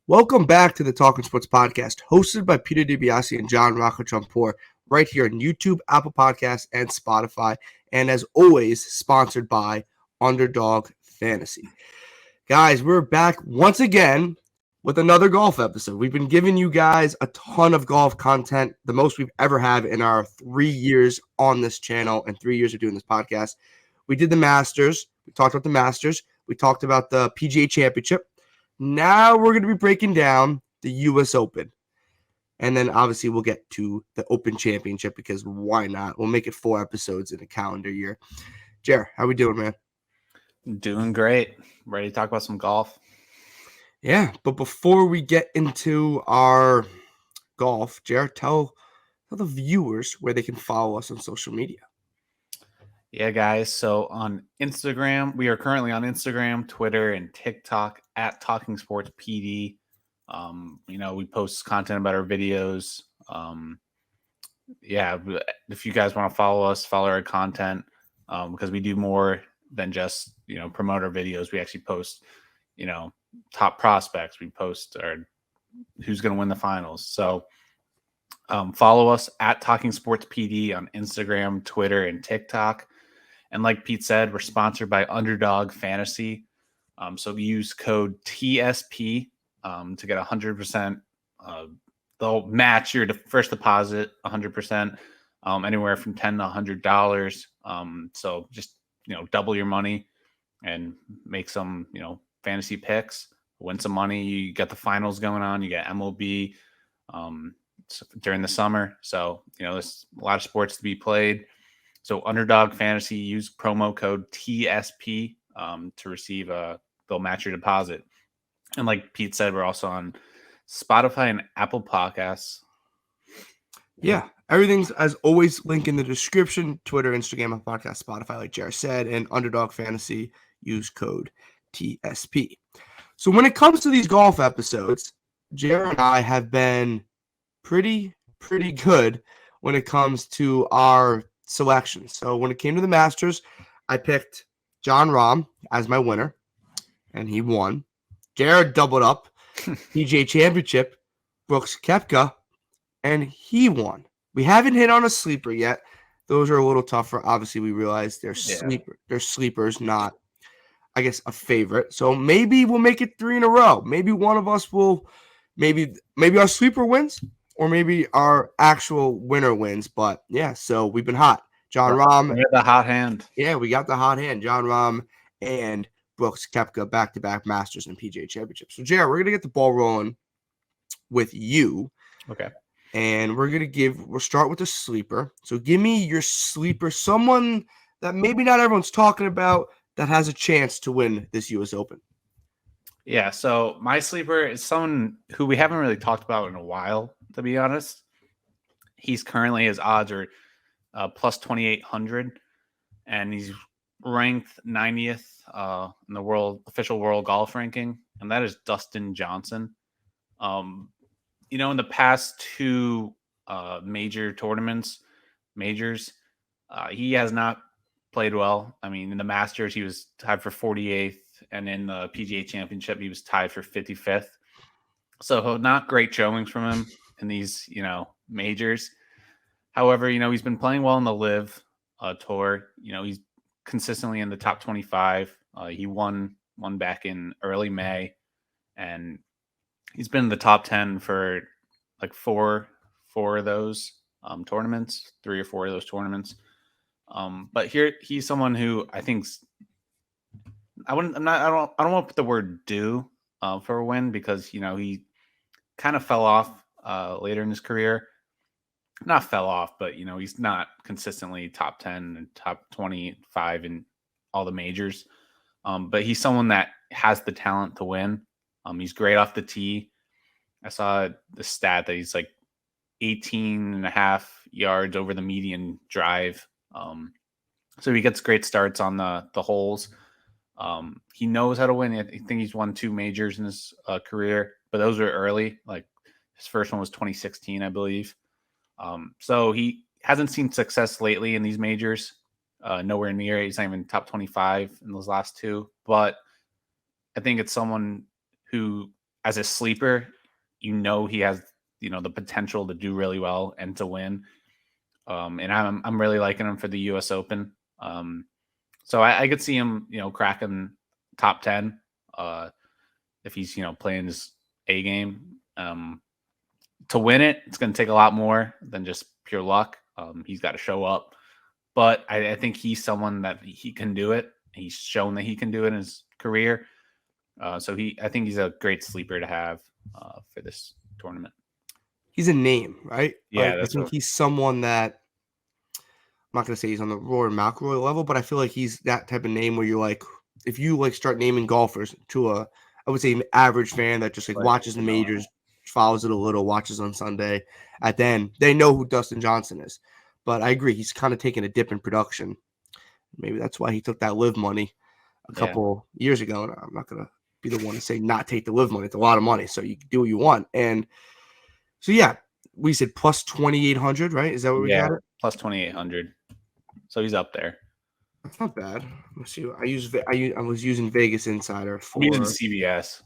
Welcome back to the Talking Sports Podcast, hosted by Peter DiBiasi and John Rocco Trumpbour, right here on YouTube, Apple Podcasts, and Spotify. And as always, sponsored by Underdog Fantasy. Guys, we're back once again with another golf episode. We've been giving you guys a ton of golf content, the most we've ever had in our 3 years on this channel and 3 years of doing this podcast. We did the Masters. We talked about the Masters. We talked about the PGA Championship. Now we're going to be breaking down the U.S. Open. And then obviously we'll get to the Open Championship because why not? We'll make it 4 episodes in a calendar year. Jer, how we doing, man? Doing great. Ready to talk about some golf? Yeah, but before we get into our golf, Jer, tell the viewers where they can follow us on social media. Yeah, guys. So on Instagram, we are currently on Instagram, Twitter, and TikTok at Talking Sports PD. We post content about our videos. If you guys want to follow us, follow our content because we do more than just promote our videos. We actually post top prospects. We post who's going to win the finals. So follow us at Talking Sports PD on Instagram, Twitter, and TikTok. And like Pete said, we're sponsored by Underdog Fantasy. So use code TSP to get 100%. They'll match your first deposit 100%, anywhere from $10 to $100. So just double your money and make some fantasy picks, win some money. You get the finals going on. You get MLB during the summer. So there's a lot of sports to be played. So Underdog Fantasy, use promo code TSP to receive they'll match your deposit. And like Pete said, we're also on Spotify and Apple Podcasts. Yeah, everything's as always link in the description. Twitter, Instagram, podcast, Spotify, like Jared said, and Underdog Fantasy, use code TSP. So when it comes to these golf episodes, Jared and I have been pretty good when it comes to our selections. So when it came to the Masters, I picked Jon Rahm as my winner, and he won. Jared doubled up. PGA Championship, Brooks Koepka, and he won. We haven't hit on a sleeper yet. Those are a little tougher. Obviously, we realize they're sleepers, not, I guess, a favorite. So maybe we'll make it 3 in a row. Maybe one of us will, maybe our sleeper wins, or maybe our actual winner wins. But yeah, so we've been hot. Jon Rahm. We got the hot hand. Yeah, we got the hot hand. Jon Rahm and Brooks Koepka, back-to-back Masters and PGA Championships. So, Jared, we're going to get the ball rolling with you. Okay. And we'll start with a sleeper. So give me your sleeper, someone that maybe not everyone's talking about that has a chance to win this U.S. Open. Yeah, so my sleeper is someone who we haven't really talked about in a while, to be honest. His odds are plus 2,800, and he's ranked 90th in the official world golf ranking, and that is Dustin Johnson. In the past 2 majors, he has not played well. I mean, in the Masters, he was tied for 48th, and in the PGA Championship, he was tied for 55th. So not great showings from him in these, majors. However, he's been playing well in the LIV Tour. He's consistently in the top 25. He won back in early May, and he's been in the top 10 for like four of those tournaments, 3 or 4 of those tournaments. But here he's someone who I think I don't want to put the word due for a win, because he kind of fell off later in his career. Not fell off, but he's not consistently top 10 and top 25 in all the majors. But he's someone that has the talent to win. He's great off the tee. I saw the stat that he's like 18 and a half yards over the median drive. So he gets great starts on the holes. He knows how to win. I think he's won 2 majors in his career, but those were early. Like his first one was 2016, I believe. So he hasn't seen success lately in these majors. Nowhere near. He's not even top 25 in those last 2. But I think it's someone who as a sleeper, he has the potential to do really well and to win. And I'm really liking him for the U.S. Open. So I could see him cracking top 10 if he's playing his A game. To win it, it's going to take a lot more than just pure luck. He's got to show up, but I think he's someone that he can do it. He's shown that he can do it in his career. So I think he's a great sleeper to have for this tournament. He's a name, right? Yeah, I think he's someone that I'm not going to say he's on the Rory McIlroy level, but I feel like he's that type of name where you're like, if you like start naming golfers to I would say an average fan that just like watches the majors, follows it a little, watches on Sunday, at the end, they know who Dustin Johnson is. But I agree, he's kind of taken a dip in production. Maybe that's why he took that live money a couple years ago. And I'm not going to be the one to say not take the live money. It's a lot of money, so you can do what you want. And so, yeah, we said plus 2,800, right? Is that what we got it? Plus 2,800. So he's up there. That's not bad. Let's see. I was using Vegas Insider for. I'm using CBS.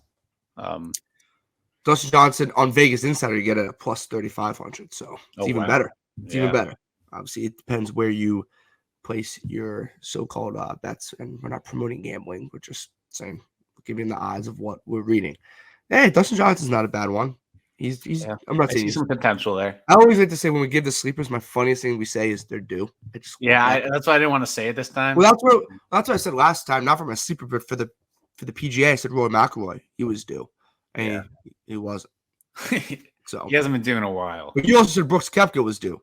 Dustin Johnson on Vegas Insider, you get it at plus 3,500. So it's even better. It's even better. Obviously, it depends where you place your so-called bets, and we're not promoting gambling. We're just saying, giving the odds of what we're reading. Hey, Dustin Johnson's not a bad one. He's. I'm not saying I see some potential there. I always like to say when we give the sleepers, my funniest thing we say is they're due. That's why I didn't want to say it this time. Well, that's what I said last time, not for my sleeper, but for the PGA. I said Rory McIlroy. He was due, and he wasn't. So he hasn't been due in a while. But you also said Brooks Koepka was due,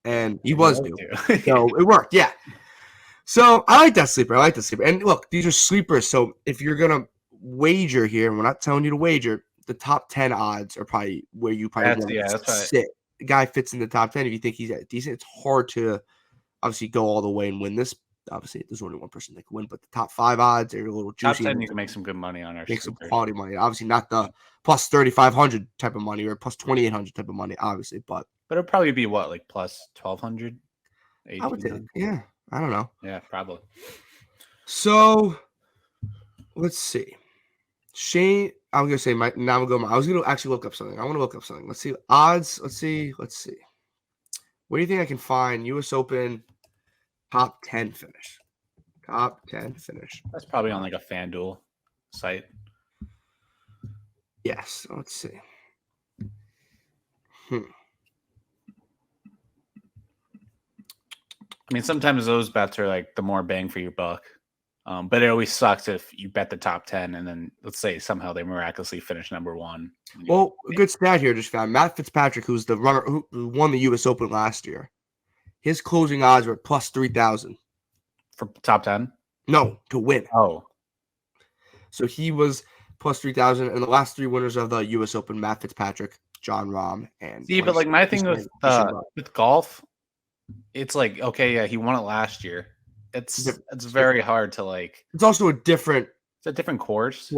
and he was due. So it worked. Yeah. So I like that sleeper. And look, these are sleepers. So if you're gonna wager here, and we're not telling you to wager, the top 10 odds are probably where you probably want to sit. The guy fits in the top 10. If you think he's decent, it's hard to obviously go all the way and win this. Obviously, there's only one person that can win, but the top 5 odds are a little juicy. Top 10, you can make some good money on our make some quality money. Obviously, not the plus 3,500 type of money or plus 2,800 type of money, obviously, but it'll probably be what, like plus 1,200? I would think, yeah. I don't know. Yeah, probably. So let's see. Shane, I'm gonna say I was gonna actually look up something. I want to look up something. Let's see odds. Let's see. What do you think I can find? U.S. Open top 10 finish. Top 10 finish. That's probably on like a FanDuel site. Yes. Let's see. I mean, sometimes those bets are like the more bang for your buck. But it always sucks if you bet the top 10 and then let's say somehow they miraculously finish number 1. Well, a good stat here just found. Matt Fitzpatrick, who's the runner who won the U.S. Open last year, his closing odds were plus 3,000. For top 10? No, to win. Oh. So he was plus 3,000. And the last 3 winners of the U.S. Open, Matt Fitzpatrick, John Rahm, and. See, but like my thing with golf, it's like, okay, yeah, he won it last year. It's very hard to like. It's also a different course.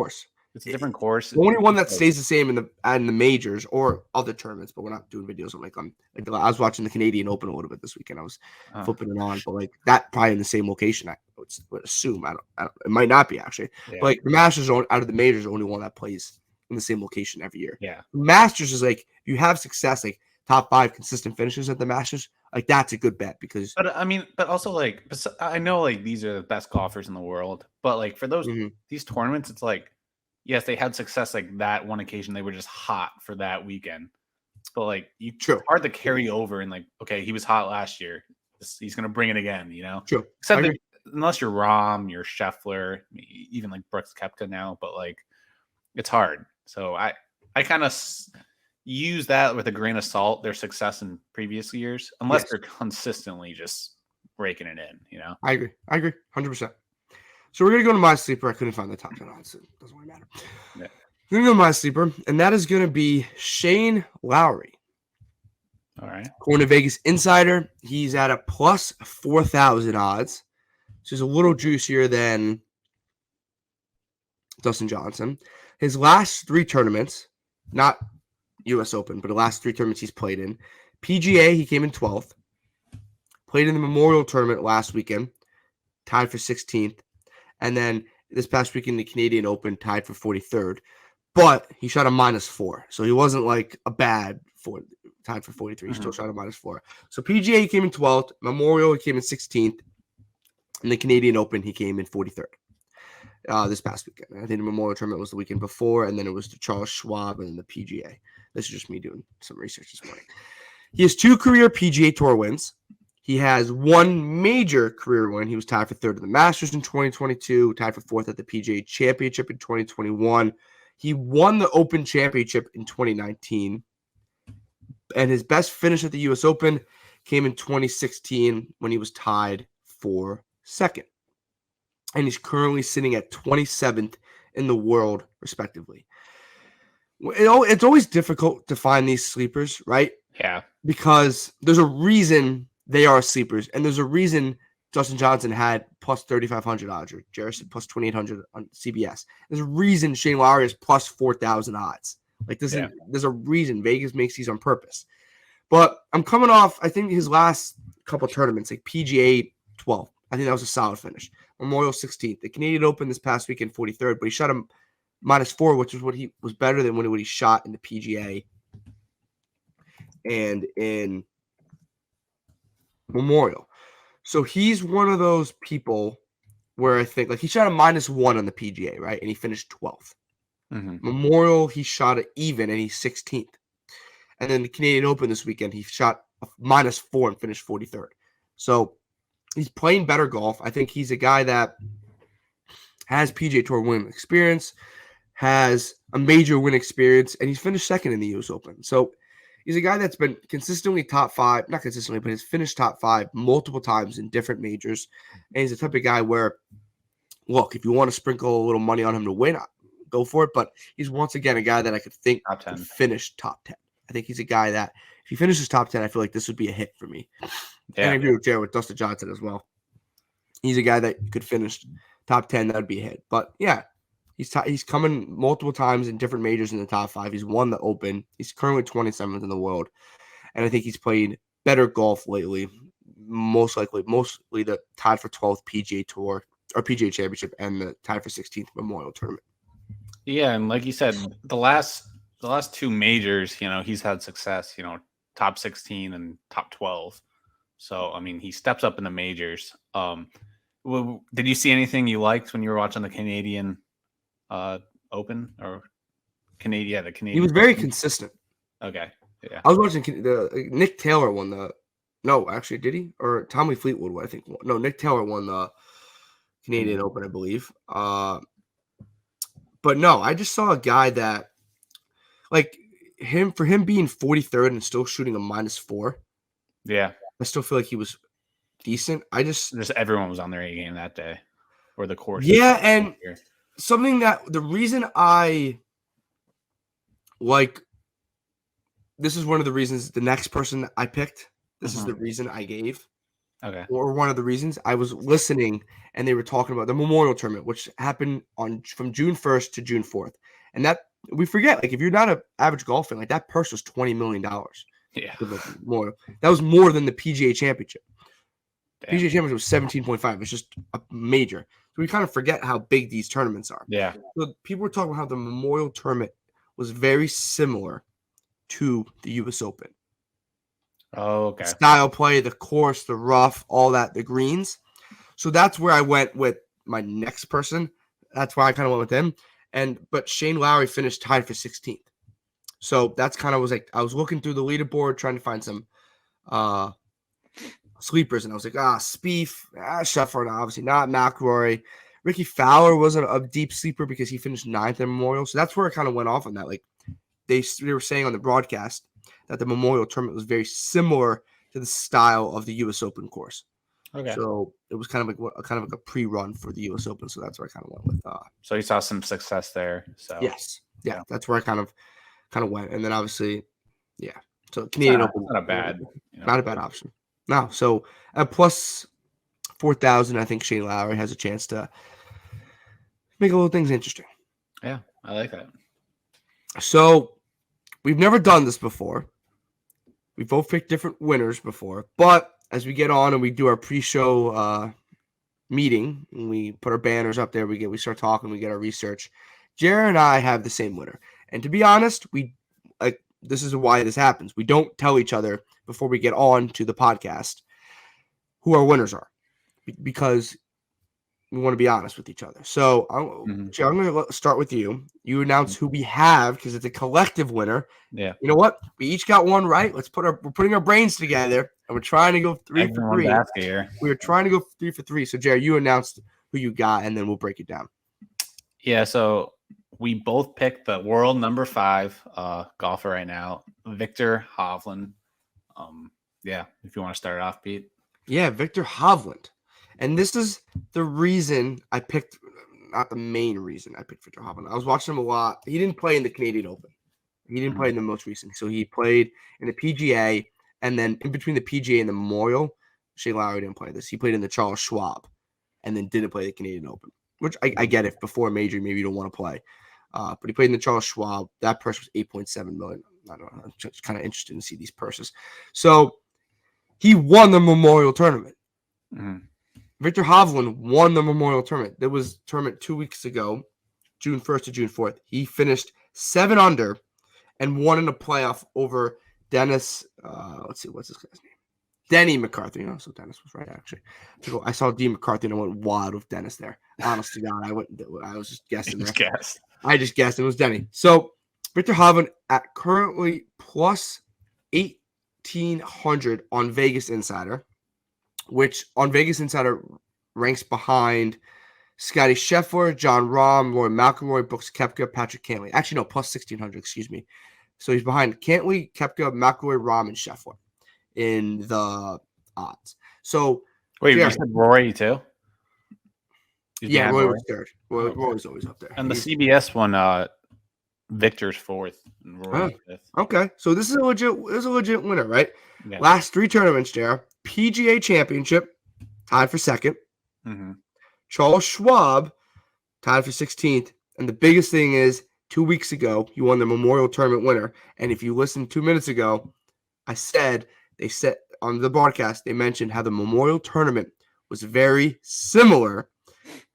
It's a different course. The only one that stays the same in the majors or other tournaments, but we're not doing videos on like I was watching the Canadian Open a little bit this weekend. I was flipping it on, but like that probably in the same location. I would assume. I don't. It might not be actually. Yeah. But like the Masters out of the majors, the only one that plays in the same location every year. Yeah. The Masters is like you have success, like top 5 consistent finishes at the Masters. Like that's a good bet because. But I mean, but also like I know like these are the best golfers in the world, but like for those these tournaments, it's like. Yes, they had success like that one occasion. They were just hot for that weekend. But like it's hard to carry over and like, okay, he was hot last year. He's gonna bring it again, you know? True. Except that, unless you're Rahm, you're Scheffler, even like Brooks Koepka now, but like it's hard. So I kind of use that with a grain of salt, their success in previous years, unless they're consistently just breaking it in, you know? I agree. 100%. So we're going to go to my sleeper. I couldn't find the top 10 odds. It doesn't really matter. Yeah. We're going to go to my sleeper, and that is going to be Shane Lowry. All right. According to Vegas Insider, he's at a plus 4,000 odds. So he's a little juicier than Dustin Johnson. His last 3 tournaments, not U.S. Open, but the last 3 tournaments he's played in. PGA, he came in 12th. Played in the Memorial Tournament last weekend. Tied for 16th. And then this past weekend, the Canadian Open tied for 43rd. but he shot a -4. So he wasn't like a bad tied for 43. He still shot a -4. So PGA came in 12th, Memorial he came in 16th, and the Canadian Open he came in 43rd. This past weekend. I think the Memorial Tournament was the weekend before, and then it was the Charles Schwab and then the PGA. This is just me doing some research this morning. He has 2 career PGA Tour wins. He has 1 major career win. He was tied for 3rd at the Masters in 2022, tied for 4th at the PGA Championship in 2021. He won the Open Championship in 2019. And his best finish at the U.S. Open came in 2016 when he was tied for 2nd. And he's currently sitting at 27th in the world, respectively. It's always difficult to find these sleepers, right? Yeah. Because there's a reason they are sleepers, and there's a reason Justin Johnson had plus 3,500 odds, or Jarrett plus 2,800 on CBS. There's a reason Shane Lowry is plus 4,000 odds. Like this is there's a reason Vegas makes these on purpose. But I'm coming off, I think his last couple tournaments, like PGA 12. I think that was a solid finish. Memorial 16th. The Canadian Open this past weekend 43rd, but he shot a -4, which is what he was better than what he shot in the PGA and in Memorial. So he's one of those people where I think like he shot a -1 on the PGA, right? And he finished 12th. Memorial, he shot it even and he's 16th. And then the Canadian Open this weekend, he shot a -4 and finished 43rd. So he's playing better golf. I think he's a guy that has PGA Tour win experience, has a major win experience, and he's finished 2nd in the U.S. Open. So he's a guy that's been consistently top 5, not consistently, but he's finished top 5 multiple times in different majors. And he's the type of guy where, look, if you want to sprinkle a little money on him to win, go for it. But he's once again a guy that I could think could finish top 10. I think he's a guy that if he finishes top 10, I feel like this would be a hit for me. Yeah. And I agree with Jared with Dustin Johnson as well. He's a guy that could finish top 10. That would be a hit. But yeah, he's coming multiple times in different majors in the top 5. He's won the Open. He's currently 27th in the world. And I think he's played better golf lately. Mostly the tied for 12th PGA Tour or PGA Championship and the tied for 16th Memorial Tournament. Yeah, and like you said, the last 2 majors, he's had success, top 16 and top 12. So, I mean, he steps up in the majors. Did you see anything you liked when you were watching the Canadian Open or Canadian? Yeah, the Canadian. He was very consistent. Okay. Yeah. I was watching Nick Taylor won the. No, actually, did he? Or Tommy Fleetwood, I think. No, Nick Taylor won the Canadian Open, I believe. But no, I just saw a guy that, like for him being 43rd and still shooting a -4. Yeah. I still feel like he was decent. Just everyone was on their A game that day, or the course. Yeah, and something that the reason I like this is one of the reasons the next person I picked. This is the reason I gave. Okay. Or one of the reasons I was listening and they were talking about the Memorial Tournament, which happened from June 1st to June 4th. And that we forget, like if you're not an average golf fan, like that purse was $20 million. Yeah. That was more than the PGA Championship. Damn. PGA Championship was 17.5. It's just a major. So we kind of forget how big these tournaments are. Yeah. So people were talking about how the Memorial Tournament was very similar to the U.S. Open. Oh, okay. Style play, the course, the rough, all that, the greens. So that's where I went with my next person. That's why I kind of went with him. But Shane Lowry finished tied for 16th. So that's kind of was like I was looking through the leaderboard trying to find some sleepers, and I was like, Spieth, Scheffler, obviously not. McIlroy, Ricky Fowler wasn't a deep sleeper because he finished 9th in Memorial. So that's where I kind of went off on that. Like they were saying on the broadcast that the Memorial Tournament was very similar to the style of the U.S. Open course. Okay. So it was kind of like a pre-run for the U.S. Open. So that's where I kind of went with. So you saw some success there. So yes, yeah, that's where I kind of went, and then obviously, yeah. So Canadian Open, not a bad, not a bad option. No, so at plus 4,000, I think Shane Lowry has a chance to make a little things interesting. Yeah, I like that. So we've never done this before. We both picked different winners before, but as we get on and we do our pre-show meeting, and we put our banners up there, we start talking, we get our research. Jared and I have the same winner. And to be honest, this is why this happens. We don't tell each other before we get on to the podcast who our winners are because we want to be honest with each other. So Jared, I'm going to start with you. You announce who we have because it's a collective winner. Yeah. You know what? We each got one right. We're putting our brains together and we're trying to go 3 for 3. We're trying to go 3 for 3. So Jared, you announced who you got and then we'll break it down. Yeah, so we both picked the world number 5 golfer right now, Viktor Hovland. Yeah, if you want to start off, Pete. Yeah, Viktor Hovland. And this is the reason I picked, not the main reason I picked Viktor Hovland. I was watching him a lot. He didn't play in the Canadian Open. He didn't play in the most recent. So he played in the PGA, and then in between the PGA and the Memorial, Shane Lowry didn't play this. He played in the Charles Schwab and then didn't play the Canadian Open, which I get it. Before a major, maybe you don't want to play. But he played in the Charles Schwab. That purse was $8.7 million. I don't know. I'm just kind of interested to see these purses. So he won the Memorial Tournament. Mm-hmm. Viktor Hovland won the Memorial Tournament. There was a tournament 2 weeks ago, June 1st to June 4th. He finished 7 under and won in a playoff over Dennis. Let's see, what's this guy's name? Denny McCarthy. No, so Dennis was right, actually. I saw D McCarthy and I went wild with Dennis there. Honest to God, I was just guessing there. I just guessed it was Denny. So Viktor Hovland at currently plus 1,800 on Vegas Insider, which on Vegas Insider ranks behind Scotty Scheffler, John Rahm, Rory McIlroy, Brooks Koepka, Patrick Cantlay. Actually, no, plus 1,600, excuse me. So he's behind Cantlay, Koepka, McIlroy, Rahm, and Scheffler in the odds. So wait, you said Rory too? Yeah, Rory was third. Rory's always up there. And the CBS one, Victor's 4th and Rory's 5th. Okay, so this is a legit winner, right? Yeah. Last 3 tournaments, Jared. PGA Championship, tied for 2nd. Mm-hmm. Charles Schwab, tied for 16th. And the biggest thing is, 2 weeks ago, he won the Memorial Tournament winner. And if you listened 2 minutes ago, they said on the broadcast, they mentioned how the Memorial Tournament was very similar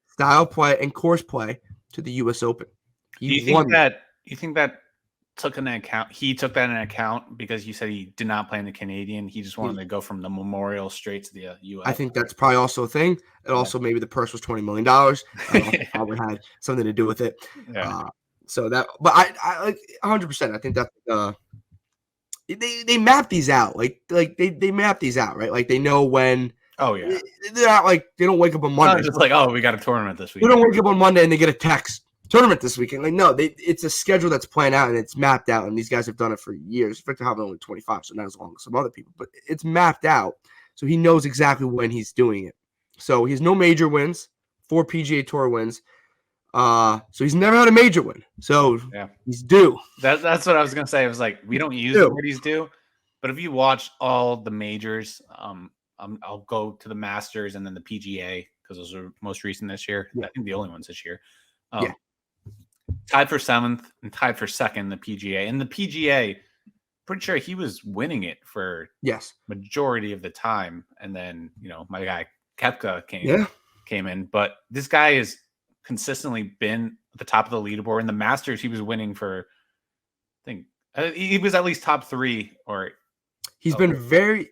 style play and course play to the U.S. Open. Do you think that took that into account because you said he did not play in the Canadian? He just wanted to go from the Memorial straight to the U.S. I think that's probably also a thing. And also maybe the purse was $20 million. Probably had something to do with it. Yeah. But I like 100%. I think that they map these out. Like they map these out, right? Like they know when. Oh yeah. They're not like they don't wake up on Monday. It's just like, oh, we got a tournament this week. They don't wake up on Monday and they get a text. Tournament this weekend. Like, no, it's a schedule that's planned out and it's mapped out, and these guys have done it for years. Viktor Hovland only 25, so not as long as some other people, but it's mapped out, so he knows exactly when he's doing it. So he has no major wins, 4 PGA Tour wins. So he's never had a major win. So yeah, he's due. That's what I was gonna say. I was like, we don't use the word he's due, but if you watch all the majors, I'll go to the Masters and then the PGA because those are most recent this year. Yeah. I think the only ones this year. Yeah. Tied for 7th and tied for 2nd, the PGA. And the PGA, pretty sure he was winning it for majority of the time. And then, my guy Koepka came in. But this guy has consistently been at the top of the leaderboard. In the Masters, he was winning for, I think, he was at least top 3 or. He's been very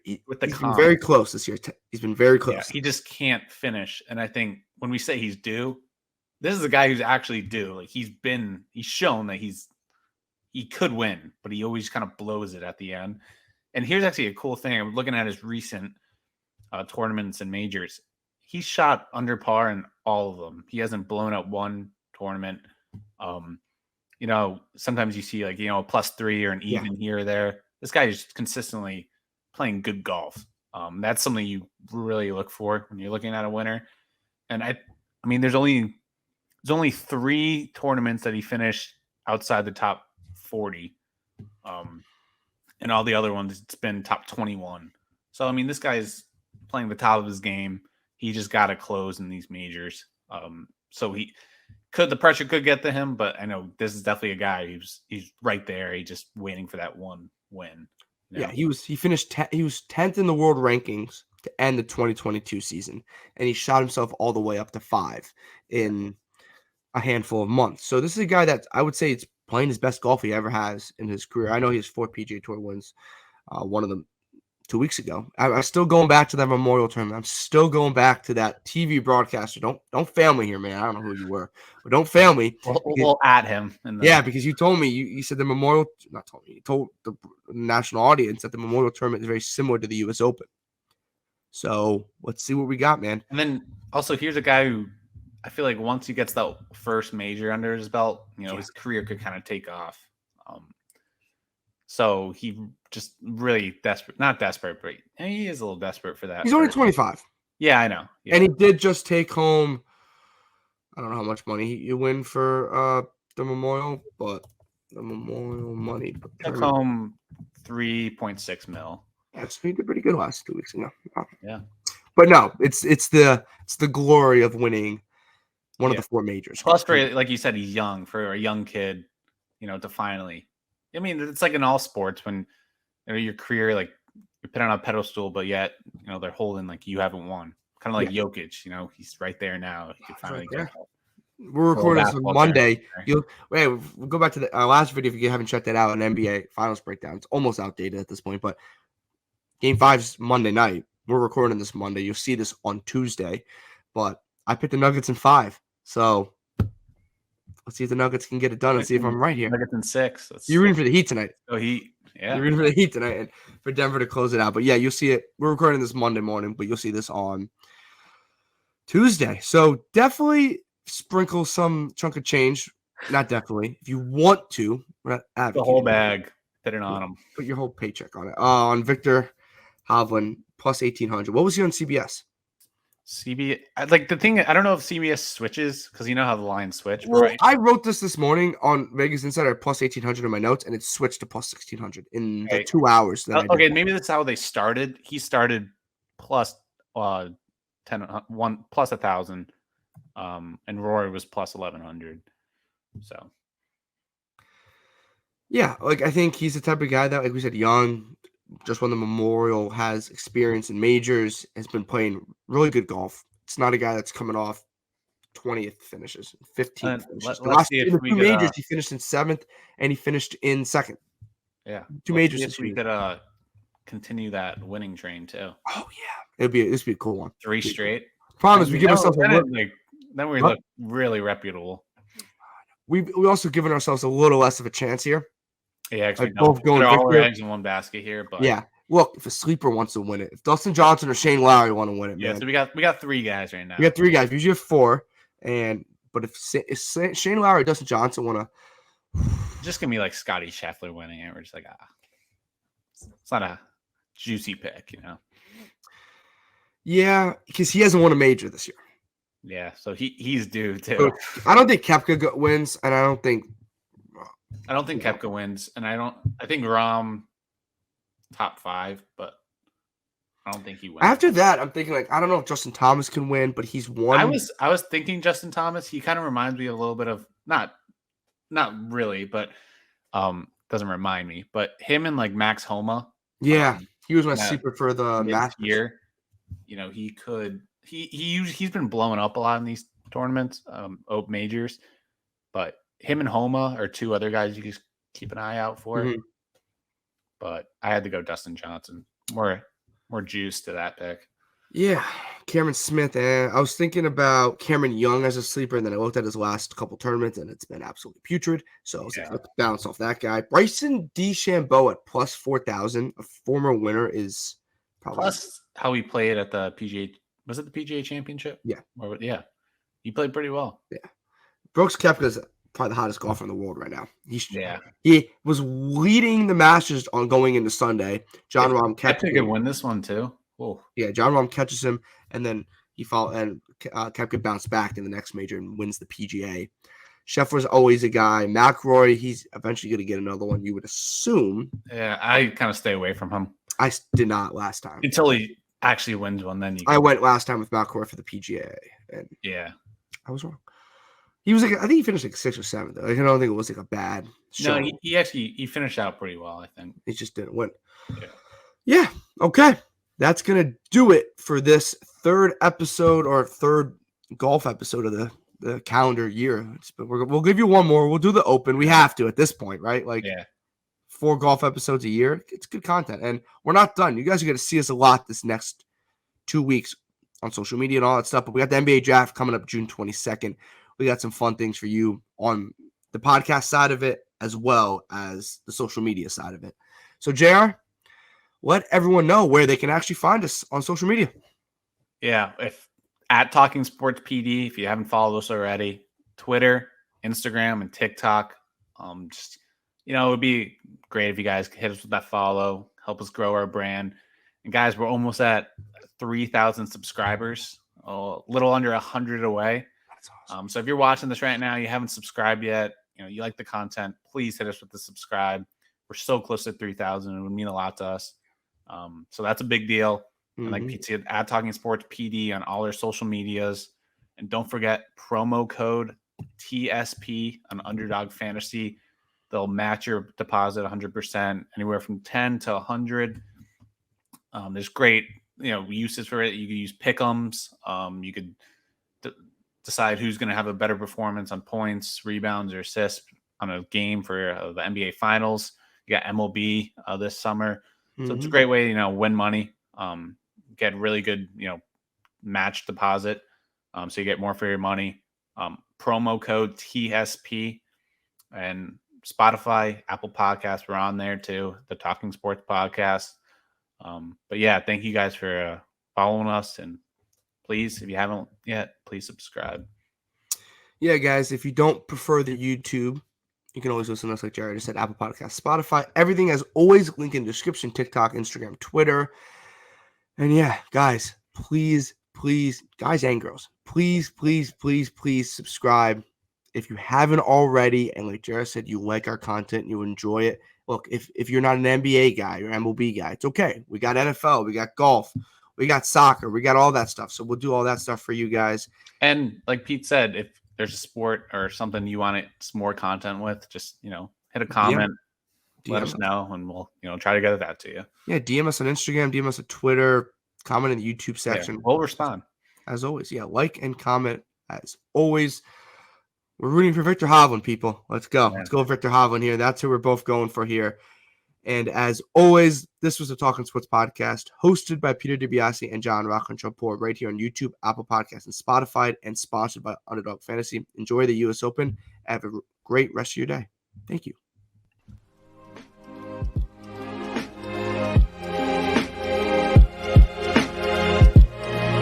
close this year. He's been very close. Yeah, he just can't finish. And I think when we say he's due, this is a guy who's actually due. Like he's shown that he could win, but he always kind of blows it at the end. And here's actually a cool thing. I'm looking at his recent tournaments and majors. He shot under par in all of them. He hasn't blown out one tournament. Sometimes you see like, a +3 or an even here or there. This guy is consistently playing good golf. That's something you really look for when you're looking at a winner. And I mean, there's only 3 tournaments that he finished outside the top 40. And all the other ones, it's been top 21. So, I mean, this guy's playing the top of his game. He just got to close in these majors. So the pressure could get to him, but I know this is definitely a guy he's right there. He's just waiting for that one win. Yeah, he was 10th in the world rankings to end the 2022 season, and he shot himself all the way up to 5 in a handful of months. So this is a guy that I would say it's playing his best golf he ever has in his career. I know he has 4 PGA Tour wins, one of them 2 weeks ago. I'm still going back to that Memorial Tournament. I'm still going back to that TV broadcaster. Don't fail me here, man. I don't know who you were, but don't fail me. We'll add him. Yeah, because you told me, you said the Memorial, not told me, you told the national audience that the Memorial Tournament is very similar to the U.S. Open. So let's see what we got, man. And then also here's a guy who I feel like once he gets that first major under his belt, his career could kind of take off. So he just really not desperate, but he is a little desperate for that. He's only 25. Yeah, I know. Yeah. And he did just take home, I don't know how much money you win for the Memorial, but the Memorial money. Took home 3.6 mil. Yeah, so he did pretty good last 2 weeks ago. Yeah. But no, it's the glory of winning one of the 4 majors. Plus, for, like you said, he's young. For a young kid, to finally. I mean, it's like in all sports when your career, like you're put on a pedestal, but yet they're holding like you haven't won. Kind of like Jokic, he's right there now. He can finally get that. We're recording this on Monday. We'll go back to our last video if you haven't checked that out. An NBA Finals breakdown. It's almost outdated at this point, but Game 5's Monday night. We're recording this Monday. You'll see this on Tuesday, but I picked the Nuggets in 5. So let's see if the Nuggets can get it done and see if I'm right here. Nuggets in 6. You're rooting for the Heat tonight. Oh, Heat. Yeah. You're rooting for the Heat tonight and for Denver to close it out. But yeah, you'll see it. We're recording this Monday morning, but you'll see this on Tuesday. So definitely sprinkle some chunk of change. Not definitely. If you want to, we're not the whole bag. Put it on them. Put your whole paycheck on it. On Victor Hovland plus 1,800. What was he on CBS? Like the thing, I don't know if CBS switches because you know how the lines switch. Well, right? I wrote this morning on Vegas Insider at plus 1,800 in my notes, and it switched to plus 1,600 in the 2 hours. Okay, maybe that's how they started. He started plus 1,000, and Rory was plus 1,100. So, yeah, like I think he's the type of guy that, like we said, young, just won the Memorial, has experience in majors, has been playing really good golf. It's not a guy that's coming off 20th finishes, 15th finishes. In the 2 majors, he finished in 7th, and he finished in 2nd. Yeah. 2 majors. If we could continue that winning train, too. Oh, yeah. This would be a cool one. 3 straight. Problem is we give ourselves then we look really reputable. We also given ourselves a little less of a chance here. Yeah, like both going all our eggs in one basket here. But yeah, look, if a sleeper wants to win it, if Dustin Johnson or Shane Lowry want to win it, yeah. Man. So we got 3 guys right now. We got 3 guys. Usually have 4, but if Shane Lowry or Dustin Johnson want to, just gonna be like Scotty Scheffler winning it. We're just like, it's not a juicy pick, Yeah, because he hasn't won a major this year. Yeah, so he's due too. So I don't think Koepka wins, and I don't think Koepka wins, and I think Rahm top 5, but I don't think he wins. After that, I'm thinking I don't know if Justin Thomas can win, but he's won. I was thinking Justin Thomas. He kind of reminds me a little bit of not really, but doesn't remind me. But him and like Max Homa. Yeah, he was my sleeper for the Masters. Year. He could. He's been blowing up a lot in these tournaments, majors, but him and Homa are 2 other guys you just keep an eye out for. Mm-hmm. But I had to go Dustin Johnson. More juice to that pick. Yeah, Cameron Smith. I was thinking about Cameron Young as a sleeper, and then I looked at his last couple tournaments, and it's been absolutely putrid. So I was like, let's bounce off that guy. Bryson DeChambeau at plus 4,000, a former winner, is probably plus how he played at the PGA. Was it the PGA Championship? Yeah. Yeah. He played pretty well. Yeah. Brooks Koepka is probably the hottest golfer in the world right now. He was leading the Masters on going into Sunday. Jon Rahm catches him. Koepka could win this one too. Whoa. Yeah, Jon Rahm catches him, and then he Koepka bounced back in the next major and wins the PGA. Scheffler's always a guy. McIlroy, he's eventually going to get another one, you would assume. Yeah, I kind of stay away from him. I did not last time. Until he actually wins one, then I went last time with McIlroy for the PGA, and yeah, I was wrong. He was I think he finished 6th or 7th. Though. I don't think it was a bad show. No, he actually finished out pretty well, I think. He just didn't win. Yeah. Okay. That's gonna do it for this 3rd episode or 3rd golf episode of the the calendar year. But we'll give you one more. We'll do the Open. We have to at this point, right? Like, Yeah. 4 golf episodes a year. It's good content. And we're not done. You guys are going to see us a lot this next 2 weeks on social media and all that stuff. But we got the NBA draft coming up June 22nd. We got some fun things for you on the podcast side of it as well as the social media side of it. So, JR, let everyone know where they can actually find us on social media. Yeah. If at Talking Sports PD, if you haven't followed us already, Twitter, Instagram, and TikTok. Just, it would be great if you guys could hit us with that follow, help us grow our brand. And guys, we're almost at 3,000 subscribers, a little under 100 away. That's awesome. So if you're watching this right now, you haven't subscribed yet, you like the content, please hit us with the subscribe. We're so close to 3,000. It would mean a lot to us. So that's a big deal. And like Pete said, at Talking Sports PD on all our social medias. And don't forget promo code TSP on Underdog Fantasy. They'll match your deposit 100%, anywhere from 10 to 100. There's great, uses for it. You can use pick'ems. You could decide who's going to have a better performance on points, rebounds, or assists on a game for the NBA Finals. You got MLB this summer. So it's a great way to, win money, get really good, match deposit. So you get more for your money. Promo code TSP, and Spotify, Apple Podcasts, we're on there too, the Talking Sports Podcast. But yeah, thank you guys for following us. And please, if you haven't yet, please subscribe. Yeah, guys, if you don't prefer the YouTube, you can always listen to us, like Jared just said, Apple Podcasts, Spotify. Everything as always, link in the description, TikTok, Instagram, Twitter. And yeah, guys, please, guys and girls, please subscribe. If you haven't already, and like Jared said, you like our content, you enjoy it. Look, if you're not an NBA guy or MLB guy, it's okay. We got NFL, we got golf, we got soccer, we got all that stuff. So we'll do all that stuff for you guys. And like Pete said, if there's a sport or something you want some more content with, just, hit a comment, let us know, and we'll, try to get that to you. Yeah, DM us on Instagram, DM us on Twitter, comment in the YouTube section. Yeah, we'll respond. As always, yeah, like and comment as always. We're rooting for Victor Hovland, people. Let's go. Yeah. Let's go Victor Hovland here. That's who we're both going for here. And as always, this was the Talking Sports Podcast, hosted by Peter DiBiasi and John Rocco and Trumpbour, right here on YouTube, Apple Podcasts, and Spotify, and sponsored by Underdog Fantasy. Enjoy the U.S. Open. Have a great rest of your day. Thank you.